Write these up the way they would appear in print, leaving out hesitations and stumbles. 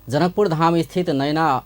जनकपुर धाम स्थित नैना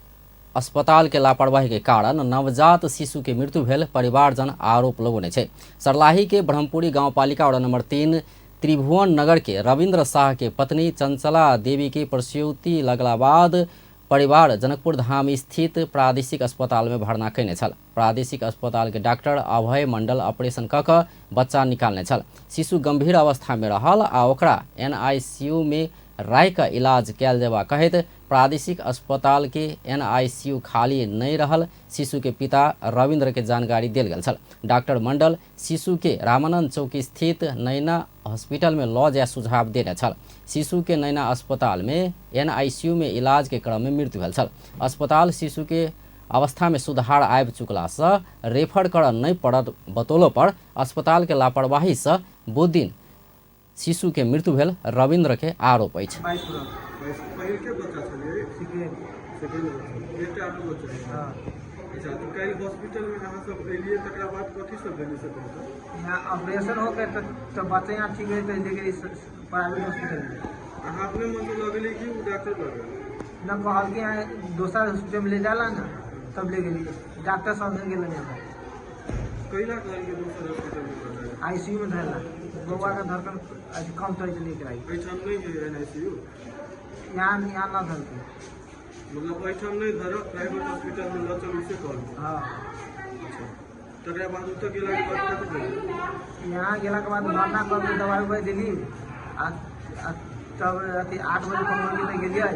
अस्पताल के लापरवाही के कारण नवजात शिशु के मृत्यु भेल परिवारजन आरोप लगौने छै। सर्लाही के ब्रह्मपुरी गांवपालिका वड़ा नंबर 3 त्रिभुवन नगर के रविंद्र शाह के पत्नी चंचला देवी के प्रसूति लगला बाद परिवार जनकपुर धाम स्थित प्रादेशिक अस्पताल में भर्ना कैने छल। प्रादेशिक अस्पताल के डॉक्टर अभय मंडल ऑपरेशन कऽ कऽ बच्चा निकालने छल। शिशु गंभीर अवस्था में रहल आ ओकरा NICU में राखि कऽ इलाज कयल जेबा कहैत प्रादेशिक अस्पताल के NICU खाली नहीं रहल शिशु के पिता रविंद्र के जानकारी देल गेल छल। डॉक्टर मंडल शिशु के रामानंद चौक स्थित नैना हॉस्पिटल में लऽ जाय सुझाव देने छल। शिशु के नैना अस्पताल में NICU में इलाज के क्रम में मृत्यु भेल छल। अस्पताल शिशु के अवस्था में सुधार आबि चुकला से रेफर करऽ नहीं पड़त बतौलो पर अस्पताल के लापरवाही से बुध दिन शिशु के मृत्यु भेल रविंद्र के आरोप अछि। यहाँ ऑपरेशन हो गए तो बच्चे यहाँ ठीक है प्राइवेट हॉस्पिटल में अपने मन से लगेली कि डॉक्टर लगे ना कहल के यहाँ दूसरा हॉस्पिटल में ले जाला ना तब ले गेली डॉक्टर सब ने गेल ना कईला कहल के दूसरा हॉस्पिटल में ICU में धरला बउआ का धड़कन कम तो लेकर आई ऐठन नहीं है NICU यहाँ ना धरती मतलब ऐठन नहीं धरो प्राइवेट हॉस्पिटल में ल चल इसे कहल। हाँ तकरा बाद तो गेला के बाद कत भेल यहाँ गेला के बाद भरना कर के दवाई उवाई दिली तब रात 8 बजे कम में गेलिए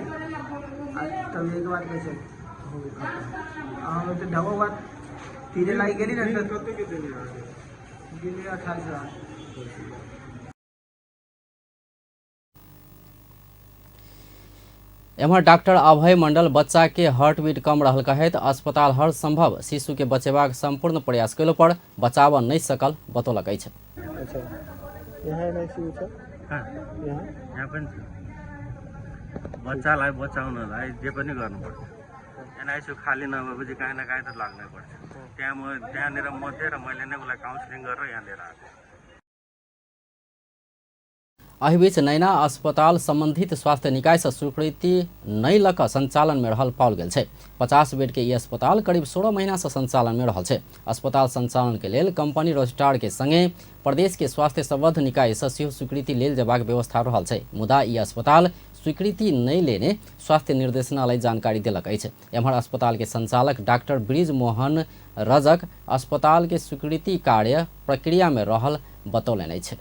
तब एक बार कैसे हो गया हम तो ढबो बात तीरे लाई गेली ना कत के देने आ गेली 28,000। एम्हर डॉक्टर अभय मंडल बच्चा के हार्टबीट कम रहल कहैत अस्पताल हर संभव शिशु के बचेबाक संपूर्ण प्रयास कयला पर बचाव नहीं सकल बतौलक अछि। अच्छा यहाँ NICU छ हां यहाँ पनि बच्चालाई बचाउनलाई जे पनि गर्नुपर्छ। NICU खाली नभएपछि काहीँ न काहीँ त लाग्नै पर्छ। त्यहाँनिर मध्ये र मैले नै उसलाई काउन्सिलिङ गरेर यहाँ लिएर आएको। एहि बीच नैना अस्पताल संबंधित स्वास्थ्य निकाय से स्वीकृति नहीं लक संचालन में रहल पाओल गेल छै। 50 बेड के ई अस्पताल करीब 16 महीना से संचालन में रहल छै। अस्पताल संचालन के लेल कंपनी रजिस्ट्रार के संगे प्रदेश के स्वास्थ्य संबद्ध निकाय से सेहो स्वीकृति लेल जेबाक व्यवस्था रहल छै। मुदा ई अस्पताल स्वीकृति नहीं लेने स्वास्थ्य निर्देशनालय जानकारी देलक अछि। एम्हर अस्पताल के संचालक डॉक्टर ब्रिज मोहन रजक अस्पताल के स्वीकृति कार्य प्रक्रिया में रहल बतौलनि अछि।